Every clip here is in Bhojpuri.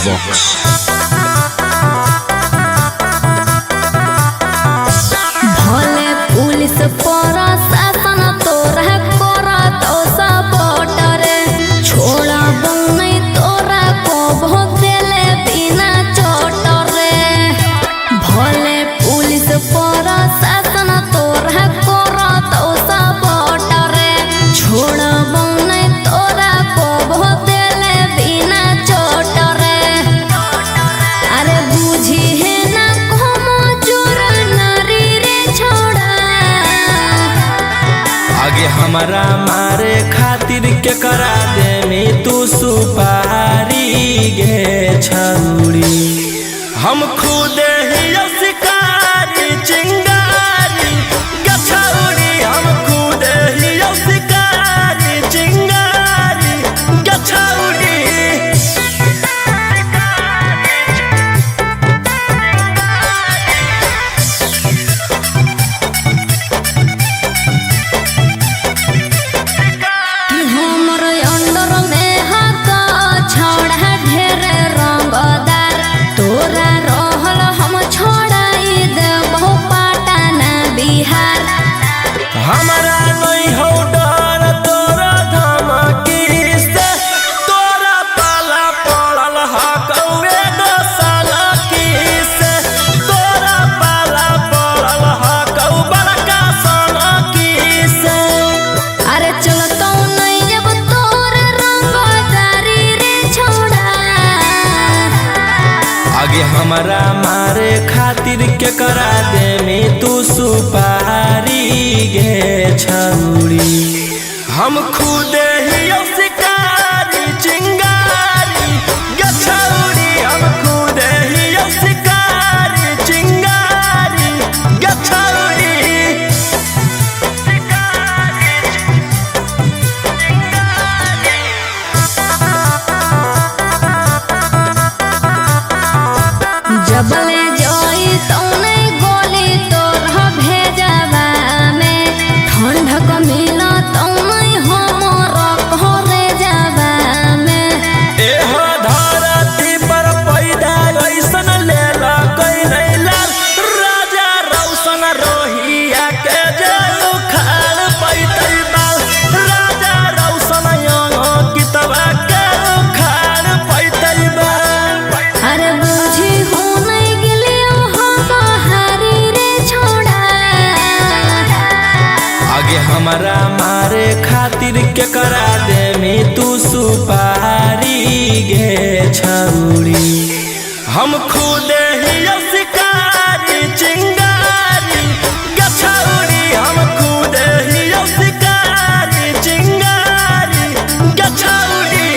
बॉक्स। भले पुलिस प्रशासन तोरा करत सपोर्ट रे, छोड़ब नहीं तोरा को भोगले बिना चोट रे। भले पुलिस प्रशासन तोरा करत सपोर्ट रे, छोड़ब नहीं तोरा को भोगले बिना चोट रे। अरे बुझी है ना आगे हमारा मारे खातिर के करा दे में तू सुपारी गे छौरी। हम खुद ही शिकारी चिंगारी गे छौरी, हम खुद ही शिकारी चिंगारी गे छौरी। हमारा नहीं हो डर तोरा धमकी से, तोरा पाला पड़ल हकौए दोसाला की से, तोरा पाला पड़ल हकौ बड़का साला की से। अरे चलतो नहीं अब तोर रंगदारी रे छोड़ा। आगे हमारा मारे खातिर के करा दे में तू सुपारी गे छौरी। हम खुद ही शिकारी चिंगारी गे छौरी, हम खुद ही शिकारी चिंगारी गे छौरी। जबले जोई तौने गोली तोर भेजवा में, ठंडक मिला तौने हमर घरे जावा में। एह धरती पर पैदा ऐसन लेला कोई नहीं लाल, राजा रौशन रोहिया के जे उखाड़ पैतै बाल, राजा रौशन यंग कितवा के उखाड़ पैतै बाल। अरे बुझी हो नहीं गिलियो हम हारी रे छोड़ा। आगे हमारा मारे खातिर के करा दे में तू सुपारी गे छौरी। हम खुद ही शिकारी चिंगारी गे छौरी, हम खुद ही शिकारी चिंगारी गे छौरी।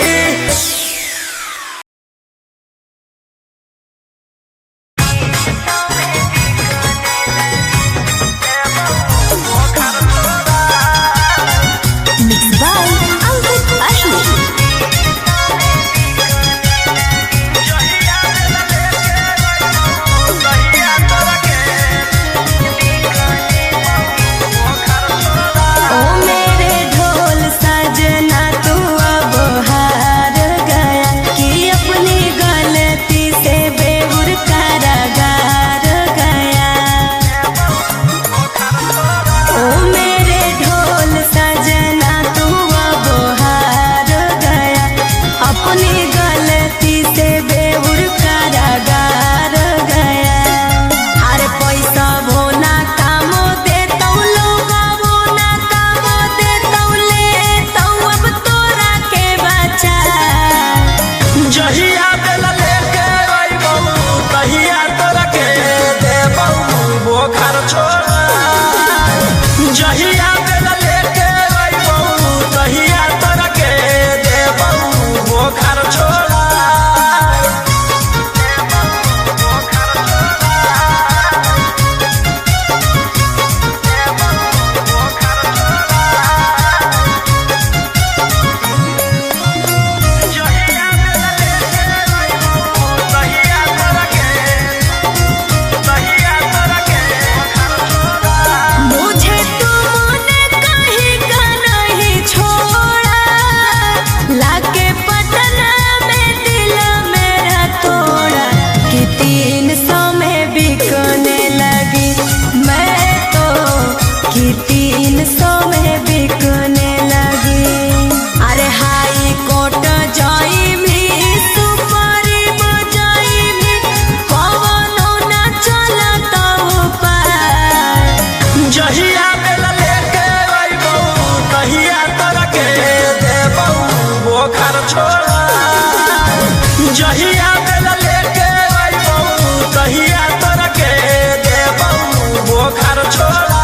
Mixed by Albert Ashwin. जहिया बेला लेके अइबौ तहिया तोरा के देबौ बोखार छोड़ा।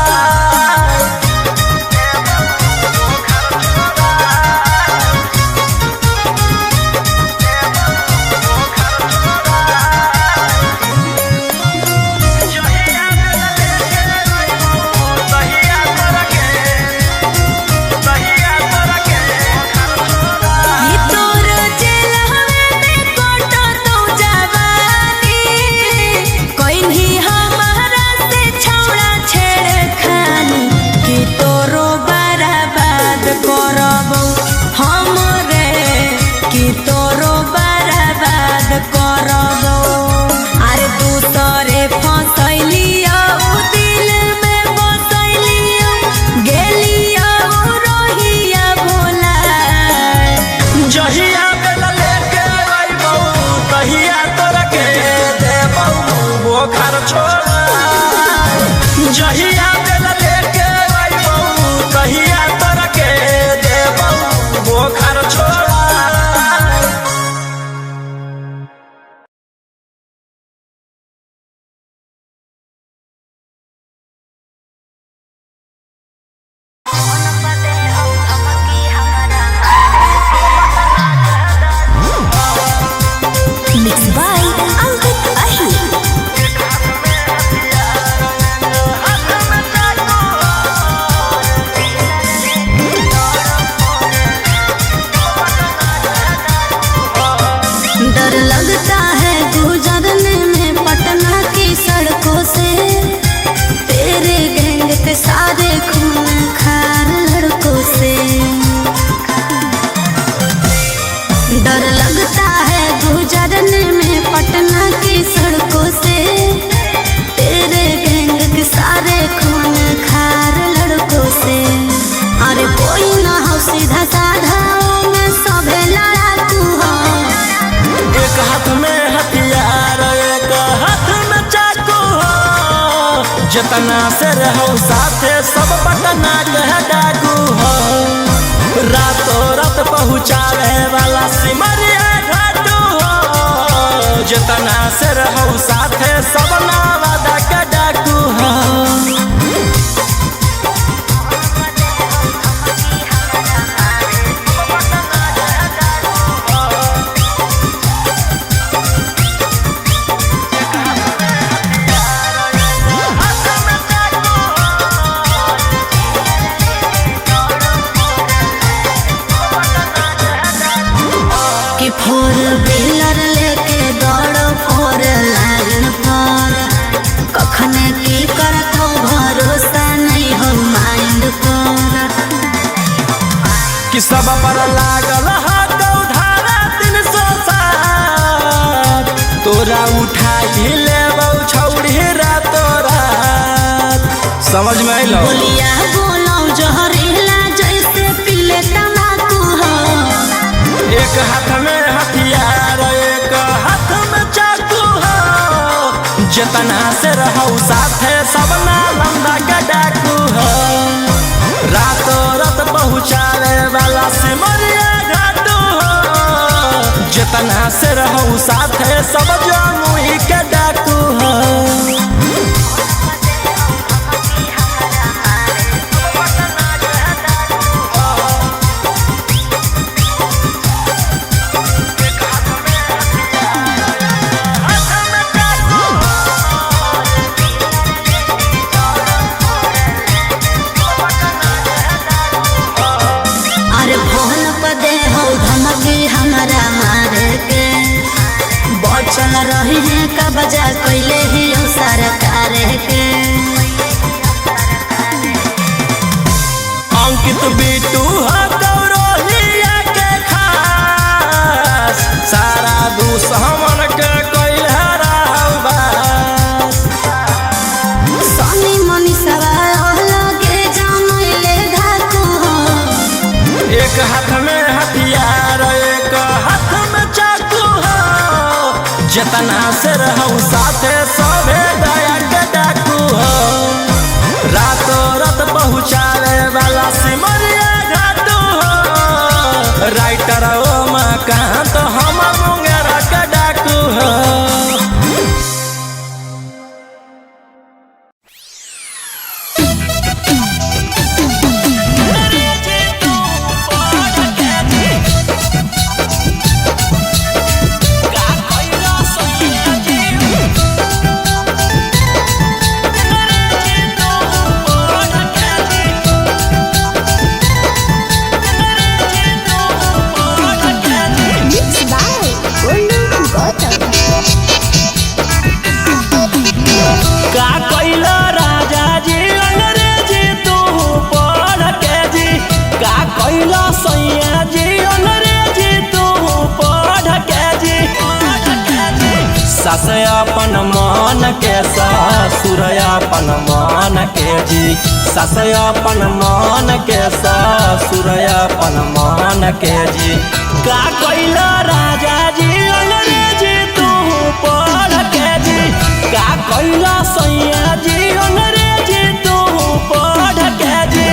जहिया बेला लेके अइबौ तहिया तोरा के देबौ बोखार छोड़ा। Mixed by Ankit Ahi. डर लगता है गुजरने में पटना की सड़कों से, तेरे गैंग के सारे खून खार लड़कों से। डर लगता है गुजरने में पटना की सड़कों से, तेरे गैंग के सारे खून खार लड़कों से। अरे कोई ना हो सीधा साधा में सभे लड़ाकू हो। एक हाथ में हथियार एक हाथ में चाकू हो, जितना से रहो साथे सब पटना के डाकू हो। रातों रात पहुँचावे वाला सिमरिया घाटू हो, जितना से रहो साथे सब नवादा के डाकू हो। फोर व्हीलर लेके दौड़ो फोर लाइन पर, कखने की करत हो भरोसा नहीं हो माइंड पर। कि सब पर लागल धारा 307, तोरा उठा ही लेबौ छौड़ी रातो रात। समझ में अइलो? बोलिया बोलो जहरीला जैसे पीले तम्बाकू हो। एक हाथ में हथियार एक हाथ में चाकू हो, जितना से रहो साथे सब नालंदा के डाकू हो। रातों रात पहुँचावे वाला सिमरिया घाटू हो, जितना से रहो साथे सब जमुई के डाकू हो। हमारा मारे के बचल रही है का बजा कैले ही सरकार के। अंकित बिटू गौरवलिया के खास, सारा दुश्मन के कैल बस। सनी मनी सवाल के जानले धाकू हो। एक हाथ में हथियार एक हाथ में चाकू हो, जितना से रहूं साथे सभे दया के डाकू हो। रातों रात पहुँचावे वाला सिमरिया घाटू हो, राइटर ओ माँ कहाँ तो हम मुंगेरा के सास अपन मन के ससुर अपन मन के जी सास अपन मन के ससुर अपन मन के जी का कैला राजा जी अंग्रेजी तू पढ़ के जी का कैला सैया जी अंग्रेजी तू पढ़ के जी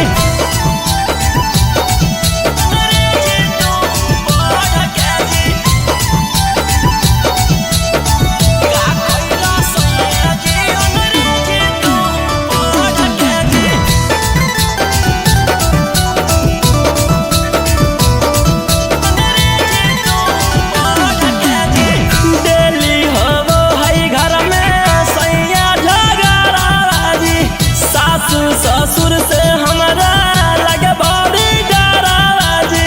ससुर से हमारा लगे बड़ी डराजी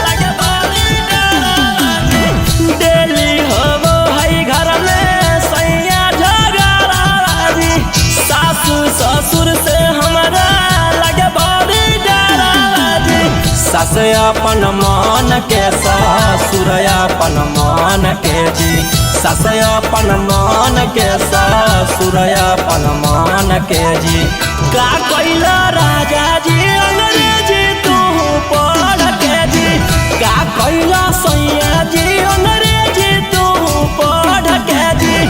लगे बड़ी डराजी डेली होबो है घर में सैया झगड़ाजी सासु ससुर से हमारा लगे बड़ी डराजी सास अपन मन के ससुर अपन मन के जी सास अपन मन के ससुर अपन मन के जी का कैला राजा जी अंग्रेजी तू पढ़ के जी का कैला सैया जी अंग्रेजी तू पढ़ के जी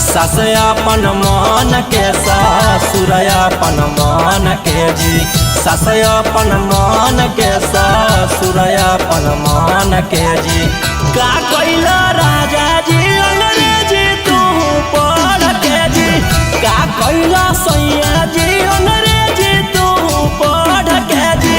सास अपन मन के ससुर अपन मन के जी सास अपन मन के ससुर अपन मन के जी का कैला राजा जी अंग्रेजी तू पढ़ के जी का कैला सैया जी अंग्रेजी तू पढ़ के जी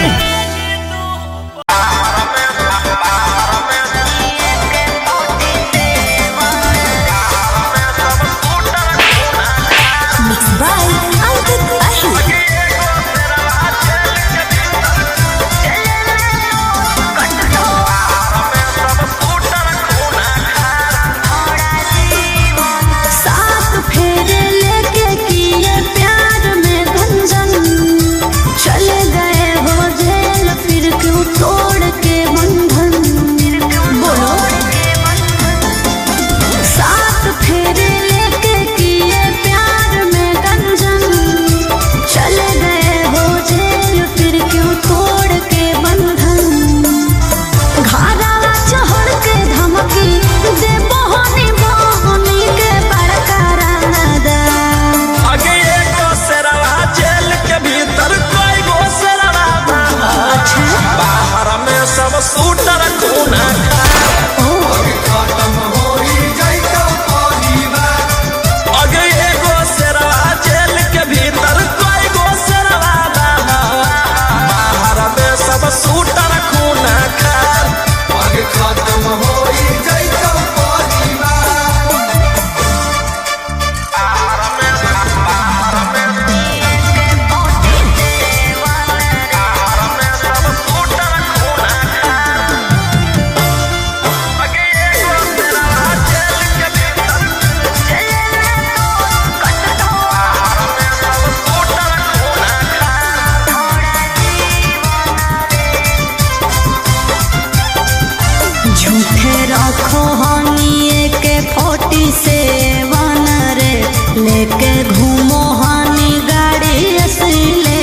लेके घूमो हानी गाड़ी असले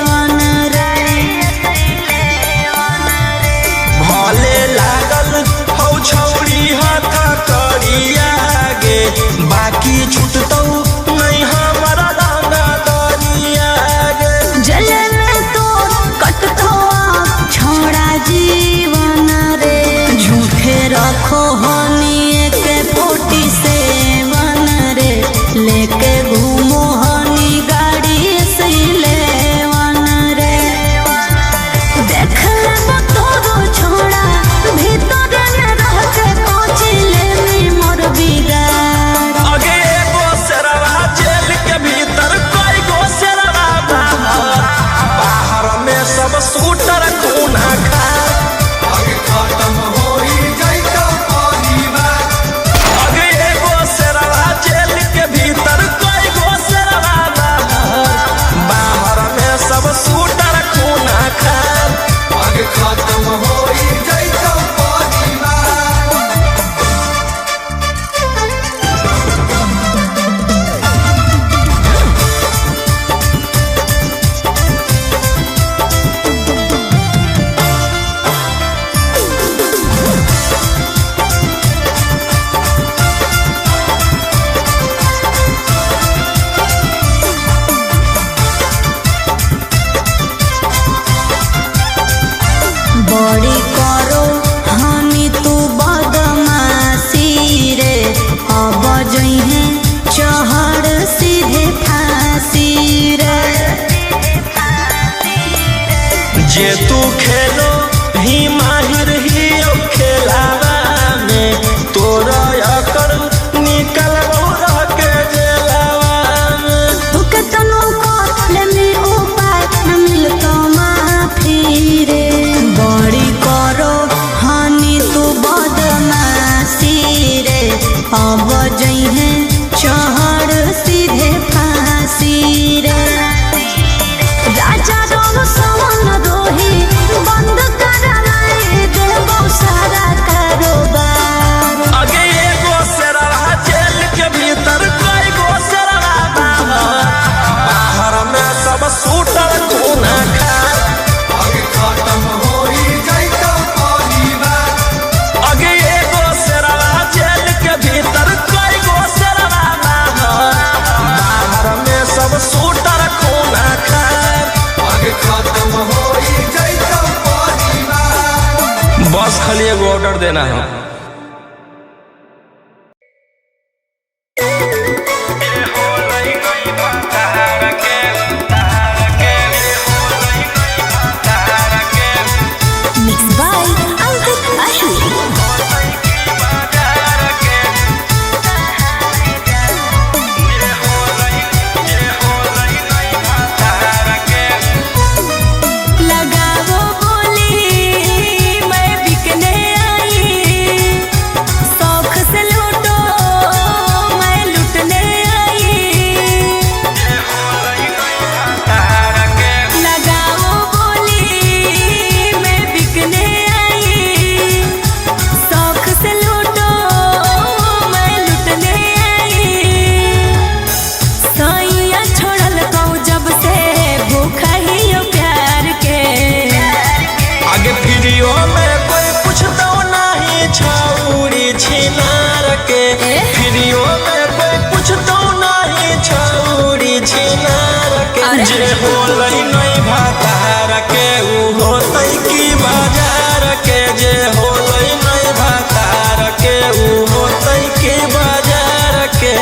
वन रे भले लागल हौ छौरी हाथ करिया गे बाकी छूटतौ नहीं हमारा डांगा दरिया गे जले में तो कटतो छौ अब जइहे चढ़ सीधे फांसी रे। राजा रोम सवन रोही बंद कराए देबो सारा कारोबार। आगे एगो शेरवा जेल के भीतर कई गो शेरवा बाहर में सब सूटर कोना खार। आगे खत्म होई जाइतो परिवार। आगे एगो शेरवा जेल के भीतर कई गो शेरवा बाहर में सब सूटर कोना खार। आगे खत्म होई जाइतो परिवार। बस खाली एगो ऑर्डर देना है। Mixed by Ankit Ahir. लगावो बोली मैं बिकने आई, शौक से लूटो मैं लुटने आई। लगावो बोली मैं बिकने आई, शौक से लूटो मैं लुटने आई। सैया छोड़ल कहूँ जब से भूखा ही हो प्यार के। आगे वीडियो में कोई पूछता नहीं छौरी छिनार के। वीडियो में कोई पूछता नहीं छौरी छिनार के। अरे। जे होलै नहीं भातार के ऊ होतै की बाजार के। जे होलै नहीं भातार के ऊ होतै की बाजार के।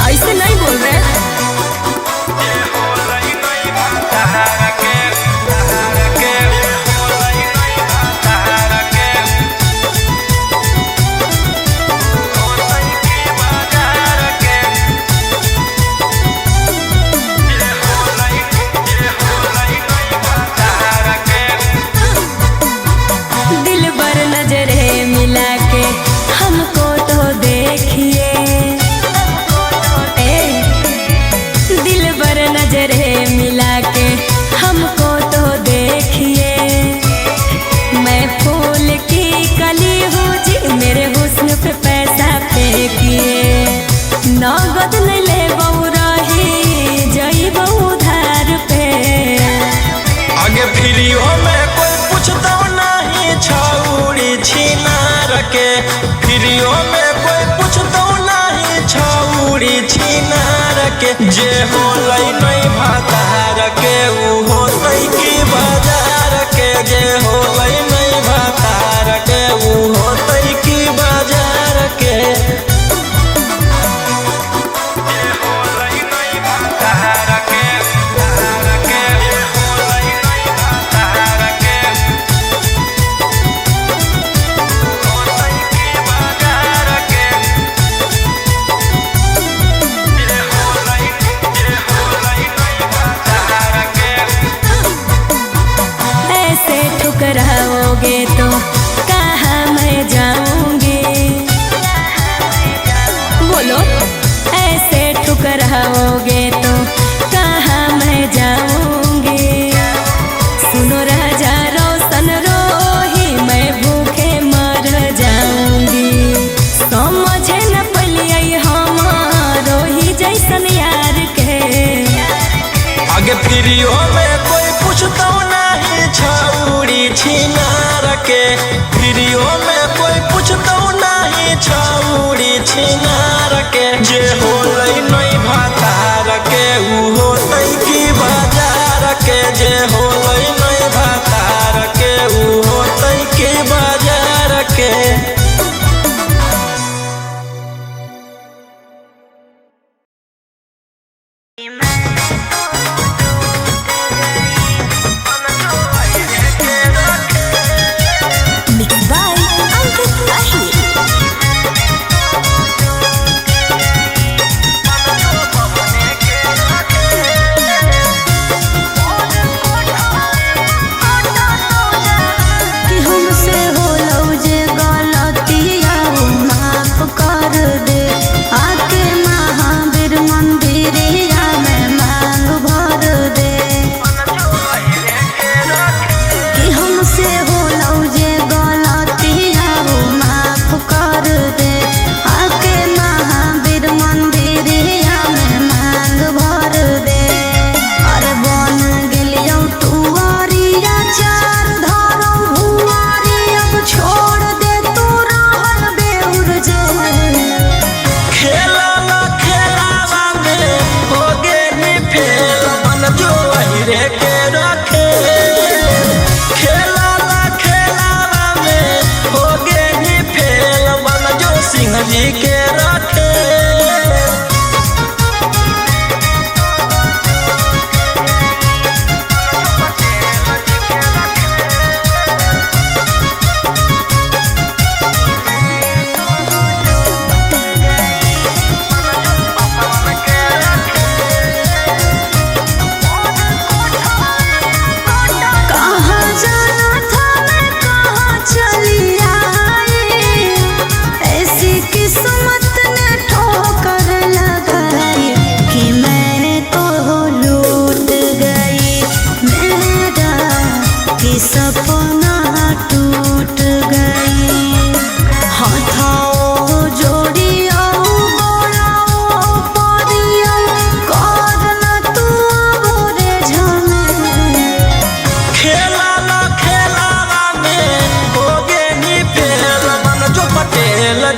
ऐसे नहीं बोल रहे। दिल पर नजरे मिला के हमको तो देखिए। दिल पर नजरे मिला के हमको तो देखिए। मैं फूल की कली हूँ जी, मेरे हुस्न पे पैसा फेंकिए। नगद नहीं ले बहु रही जई बहु धार पे। आगे वीडियो में कोई पूछता नहीं छौरी छिनार के। वीडियो में कोई पूछता नहीं छौरी छिनार के। जे होलै नहीं भातार के ऊ होतै की बाजार के। जे होलै नहीं भातार के ऊ होतै की बाजार के। ऐसे ठुकराओगे तो कहाँ मैं जाऊंगी। बोलो ऐसे ठुकराओगे तो कहाँ मैं जाऊंगी। सुनो राजा रोशन रोही मैं भूखे मर जाऊंगी। समझे न पलिए हमारो ही जैसन यार के। आगे वीडियो में कोई पूछता नहीं छौरी छिनार के। वीडियो में कोई पूछता नहीं छौरी छिनार के। जे होलै नहीं भातार के ऊ होतै की बाजार के। जे होलै नहीं भातार के ऊ होतै की बाजार के। Mixed by Ankit Ahir.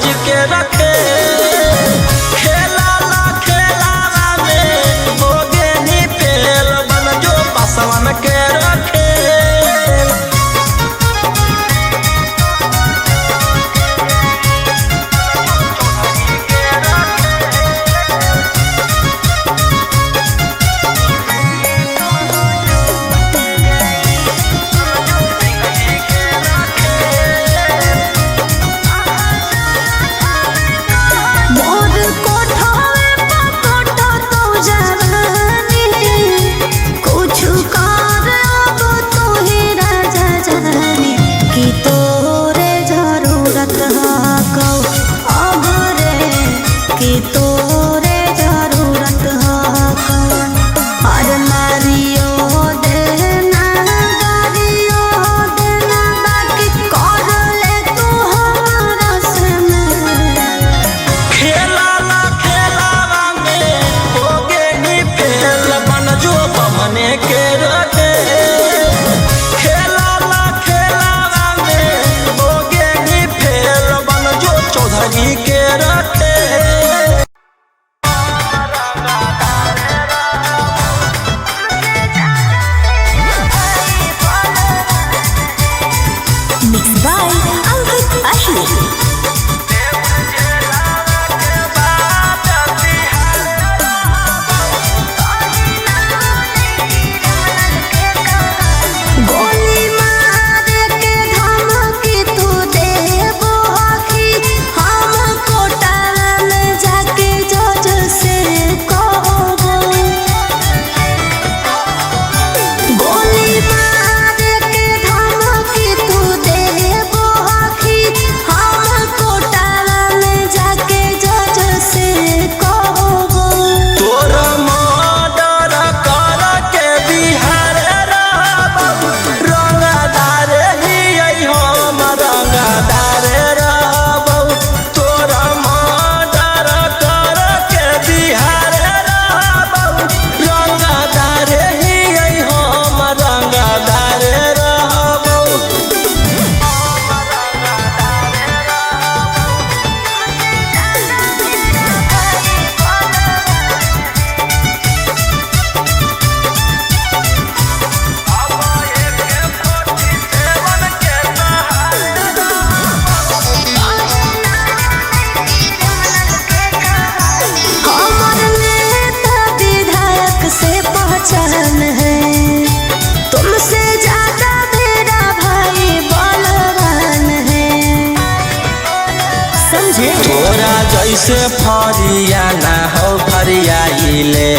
जी के रखे खेलाला खेलावा में हो गेनी फेल बन जो पासवन के रखे जैसे फरिया ना हो फरियाइले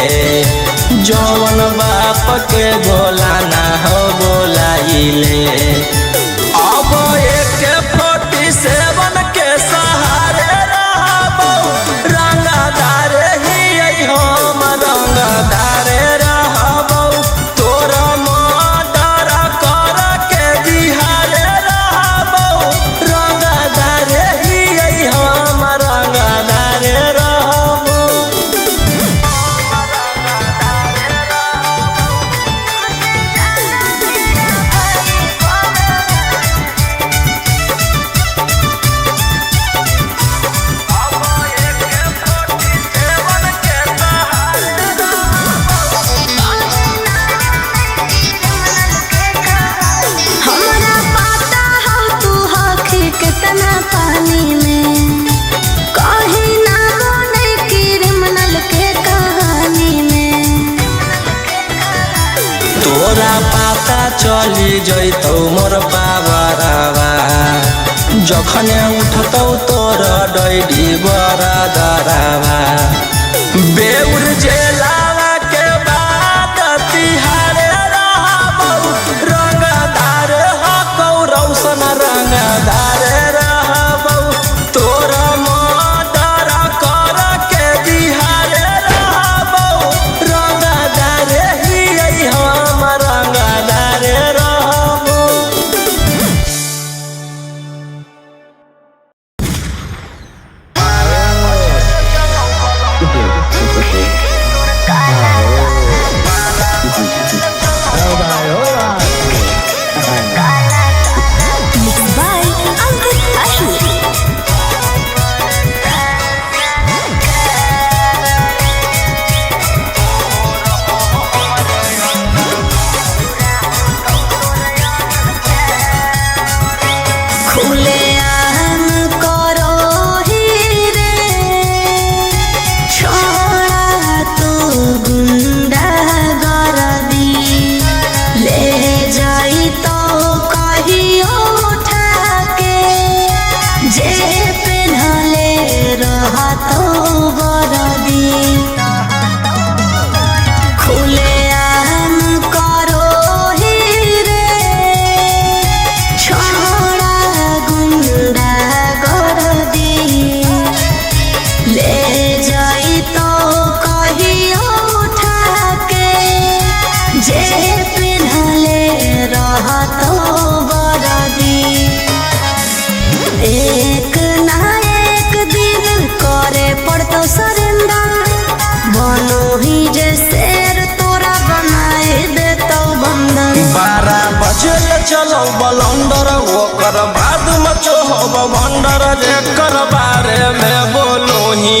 जौन बाप के बोला ना हो बोलाइले अब एक 47 के सहारे रहबो रंगदार ही हम रंगदार रहबो तोरा मर्डर कर के बिहार रहबो रंगदार ही हम रंगदार रहबो पानी में कहीं ना बोले क्रिमिनल के कहानी में तोरा पता चली जैतौ मोर बाबरवा जखने उठतौ तोर डैडी बड़ा दरवा बेउर जेलावा के बाद तिहार रहबौ रंगदार हकौ रौशन रंगदार रहबौ तोरा मर्डर कर के बिहार रहबौ रंगदार ही हम रंगदार रहबौ Mixed by Angkut Ashmi. Blunder जेकर बारे में बोलो ही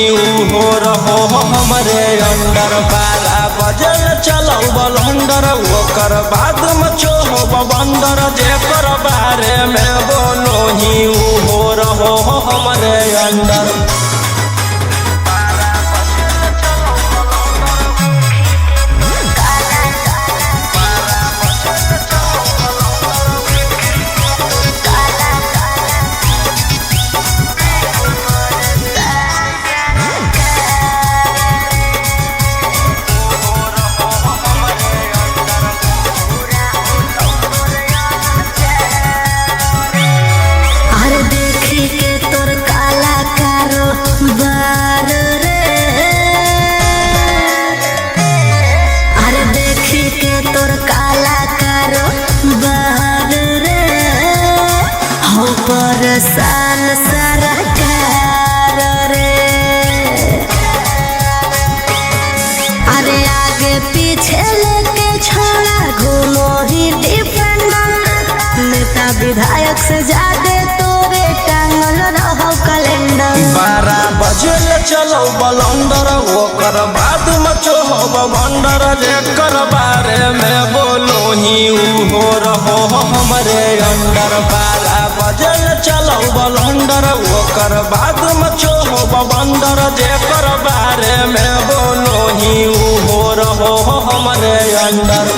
हो रहो हमरे अंडर 12 बजे चलो बलंडर ओकर बाद मचो हो बंदर जेकर बारे में बोलो ही हो रहो हमरे अंडर। साल सरकार रे अरे आगे पीछे लेके छोड़ा घूमो ही डिफेंडर नेता विधायक से ज्यादा तोरे टांगल रहो कैलेंडर। 12 बजे चलो बलंडर ओकर बाद मचो हो बंडर जेकर बारे में बोलो ही हो रहो हमरे अंडर। 12 बजे चलो बलंडर ओकर बाद मचो हो बंडर जेकर बारे में बोलो ही हो रहो हमरे अंडर।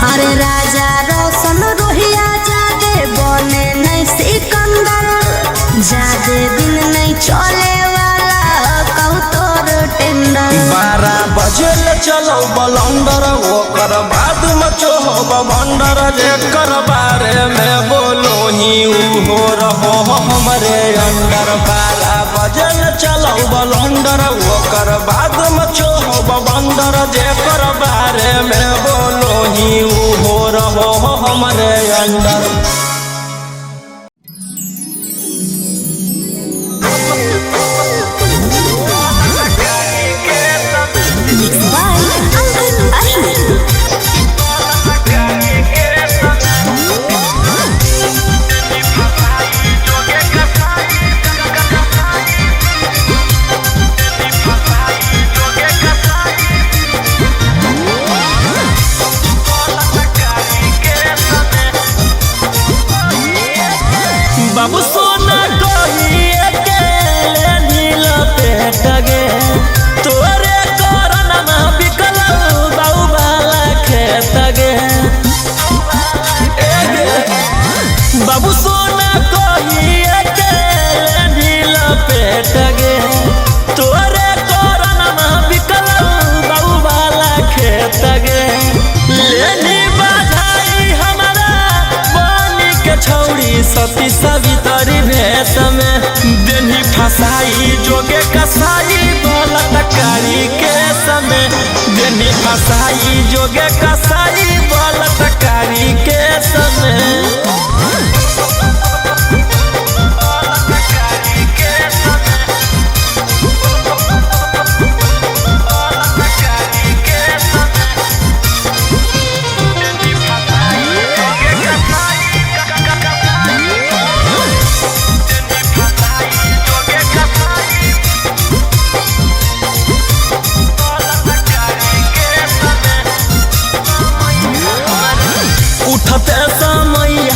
अरे राजा रोशन रोहिया जादे बने नहीं सिकंदर जादे दिन नहीं चले वाला कहू तोर टेंडर। 12 बजे चलो बलंडर ओकर बाद मचो हो बंडर जेकर बारे में बोलो ही हो रहो हमरे अंडर। 12 बजे चलो बलंडर ओकर बाद मचो हो बंडर जेकर बारे में बोलो ही हो रहो हमरे अंडर। बाबू सोना कहिए के नील पेट गे तोरे करन में बिकल बाऊ वाला खेत गे। बाबू सोना कहिए के नील पेट गे तोरे करन में बिकल बाऊ वाला खेत गे। लेनी बधाई हमारा बनी के छौड़ी सती सवितरी भेष में देनी फसाई जोगे कसाई बलात्कारी के समय देनी फसाई जोगे कसाई बलात्कारी के समय। उठते समय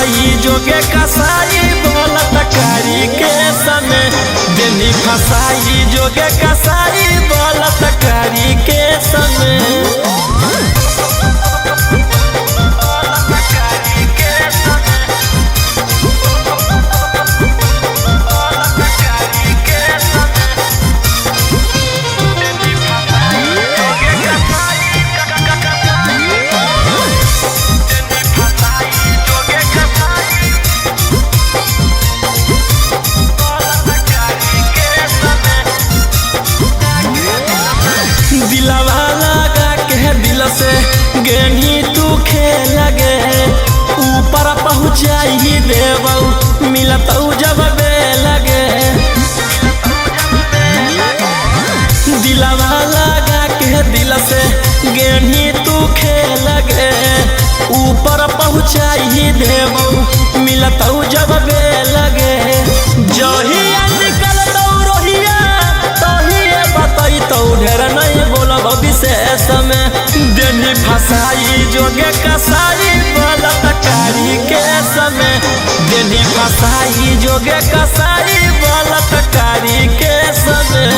फसाई जोगे कसाई बोलत कारी के समय देनी फसाई जोगे कसाई बोलत कारी के समय गेनी तू खेल गे ऊपर पहुँचाई देबऊ मिलत जब लगे दिलवा लगा के दिल से गेनी तू खेल गे ऊपर पहुँचाई देबऊ मिलत जब लगे जहिया निकल दो रोहिया तहिए बतई तो ढेर नहीं बोलब विशेष में देनी फसाई जोगे कसाई बोलत कारी के समय देनी फसाई जोगे कसाई बोलत कारी के समय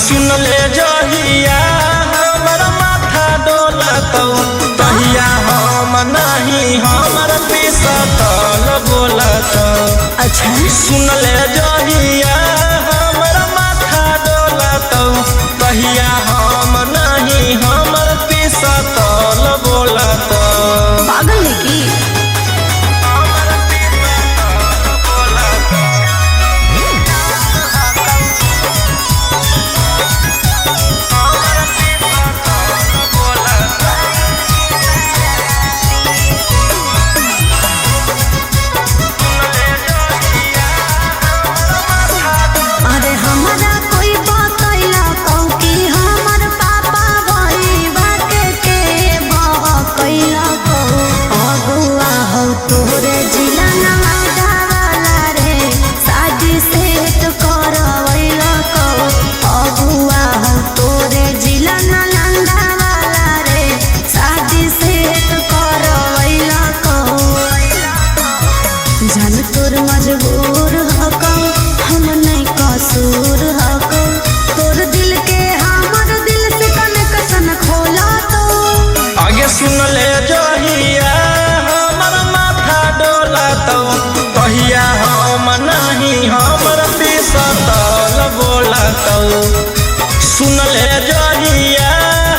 सुन ले जहिया हमर माथा डोलतौ तहिया हम नहीं हमर पिसतल बोलतौ। अच्छा सुन ले जहिया हमर माथा डोलतौ तहिया हम नहीं हमर पिसतल बोलतौ। पागल है की मजबूर हको हम नहीं कसूर हको तोर दिल के हमर दिल से कनेक्शन खोला तो आगे सुन ले जहिया हमर माथा डोलतौ तहिया हम नहीं हमर पिसतल बोलतौ। सुन ले जहिया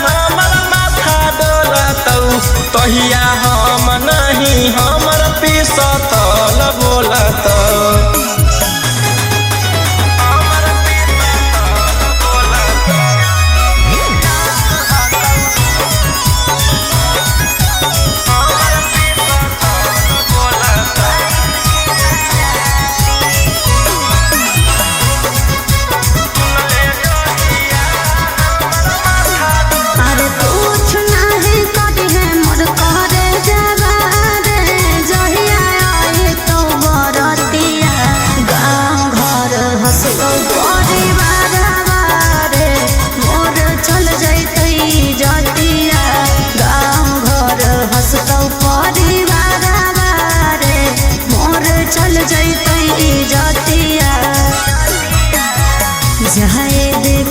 हमर माथा डोलतौ तहिया हम नहीं हमर पिसतल बोलतौ।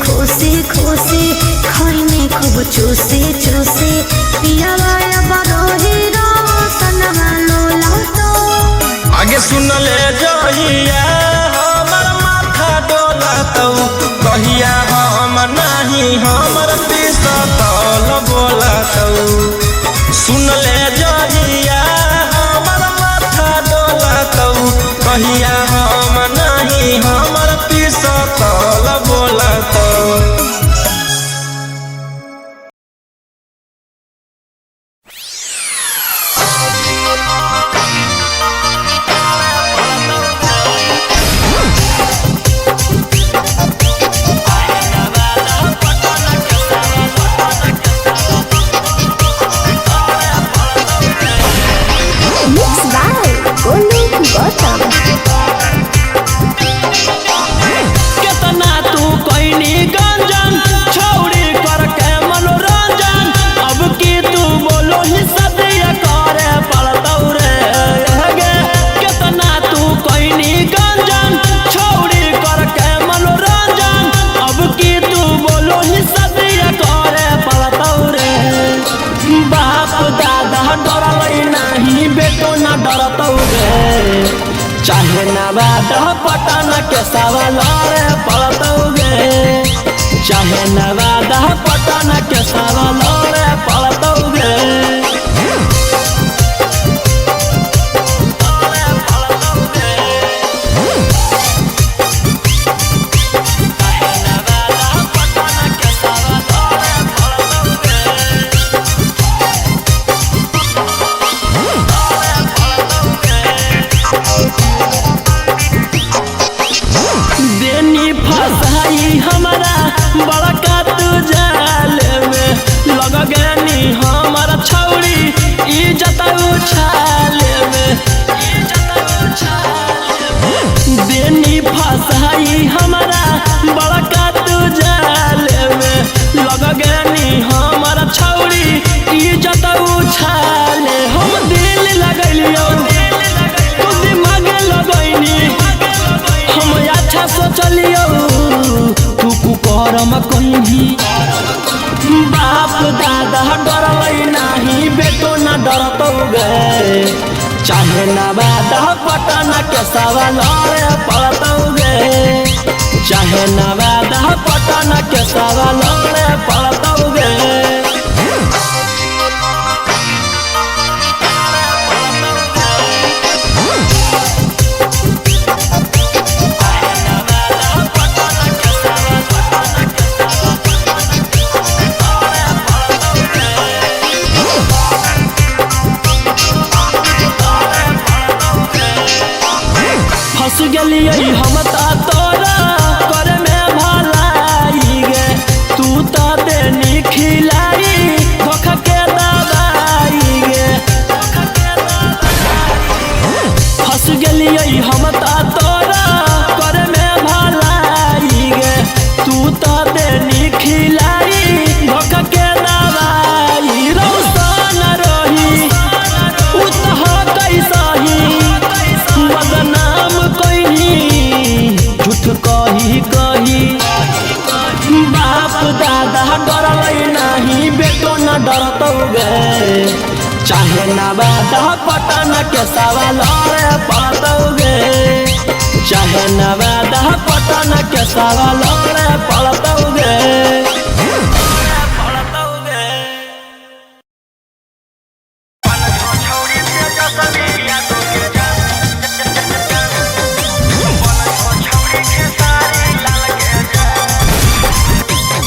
खुशी खुशी खैनी खूब चूसी चूसी पिया बरोही जहिया हमर माथा डोलतौ कहिया हम नहीं हमर पिसतल बोलतौ सुन ले जहिया हमर माथा डोलतौ कहिया हम नहीं हमर पिसतल बोलतौ। केतना तू कोइनी गंजन छौड़ी करके मनोरंजन अब की तू बोलो ही सदिया करे पड़तौ रे गे। केतना तू कोइनी गंजन छौड़ी करके मनोरंजन अब की तू बोलो ही सदिया करे पड़तौ रे। बाप दादा डरलै नहीं बेटो ना डरतौ रे चाहे नवाद पटन के सवाल रे पड़तौ गे चाहे नवाद पटन के सवाल रे पड़तौ गे। देनी फसाई हमारा बड़का तू जाल में लग गनी हमारा छौड़ी इज्जत उछाल में देनी फसाई हमारा बड़का तू जाल में लग गनी हमारा छौड़ी इज्जत उछाल। हम दिल लगलियो तू दिमाग लगैनी हम अच्छा सोचलियो तू कुकरम कहीं बाप दादा डरलै नहीं बेटो ना डरतौ गे चाहे नवाद पटन के सवाल रे पड़तौ गे चाहे नवाद पटन के सवाल रे पड़तौ गे। फंस गेलियै हम तोरा करे में भलाई गे तू तो देनी खिलाई धोखा के दवाई गे फंस गेलियै हम तोरा करे में भलाई गे तू तो देनी खिलाई धोखा के दवाई। रौशन रही उतह कैसही बदनाम झूठ कही कही बाप दादा डरलै नहीं बेटो ना डरतौ गे चाहे नवाद पटन के सवाल रे पड़तौ गे चाहे नवाद पटन के सवाल रे पड़तौ गे।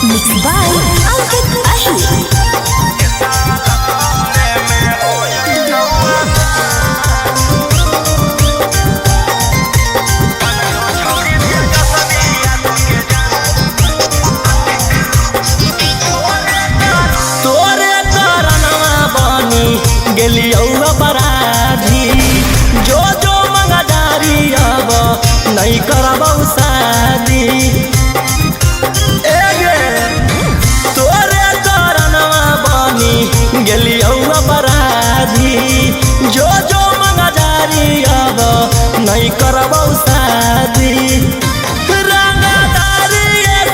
Mixed by Ankit Ahi. तोरे तरनवा बनी गेलियौ बराधी जो जो मंगदारी अब नहीं करबौ शादी तोरे तरनवा बनी गेलियौ बराधी जो जो मंगदारी अब नहीं करबौ शादी रंगदारी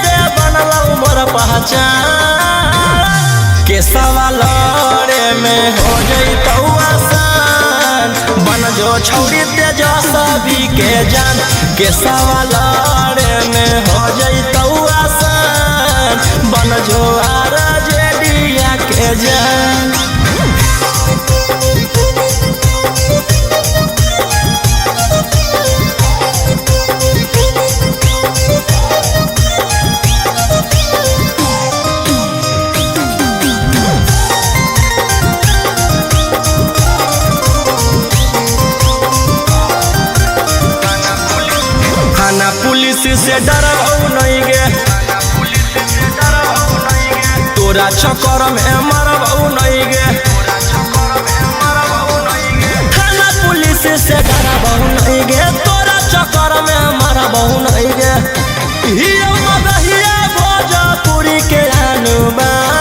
से बनलौ मोर पहचान के सवाल में हो जैतौ आसान बन जो छौड़ी तेजस्वी के जान के सवालरे में हो जैतौ आसान बन जो RJD के जान। थाना पुलिस से डरबौ नहीं गे, तोरा चक्कर में मरबौ नहीं गे। थाना पुलिस से डरबौ नहीं गे, तोरा चक्कर में मरबौ नहीं गे। हियो मगहिया भोजपुरी के अनुमान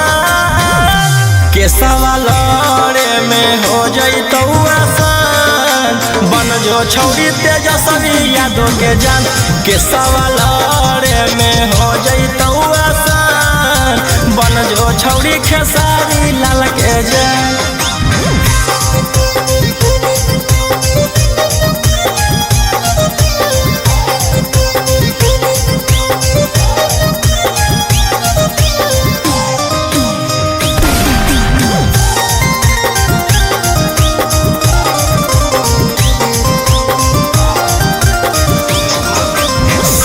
के सवालरे में हो जैतौ आसान बन जो छौरी तेजस्वी यादव के जान के सवालरे में हो जैतौ आसान बन जो छौरी खेसारी लाल के जान।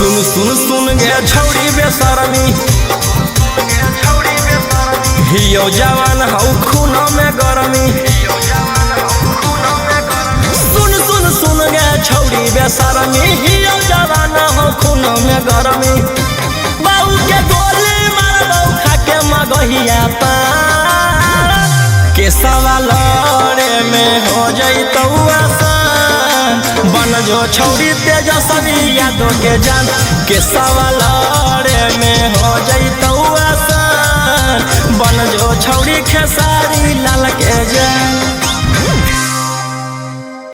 सुन सुन सुन गे छौरी बेशरमी, हियो जवान हौ खून में गरमी। सुन सुन सुन गे छौरी बेशरमी, हियो जवान हौ खून में गरमी। बाऊ के गोली मारबौ खाके मगहिया पार के सवालरे में हो जैतौ आसान बन जो छौरी तेजस्वी यादव के जान के सवालरे में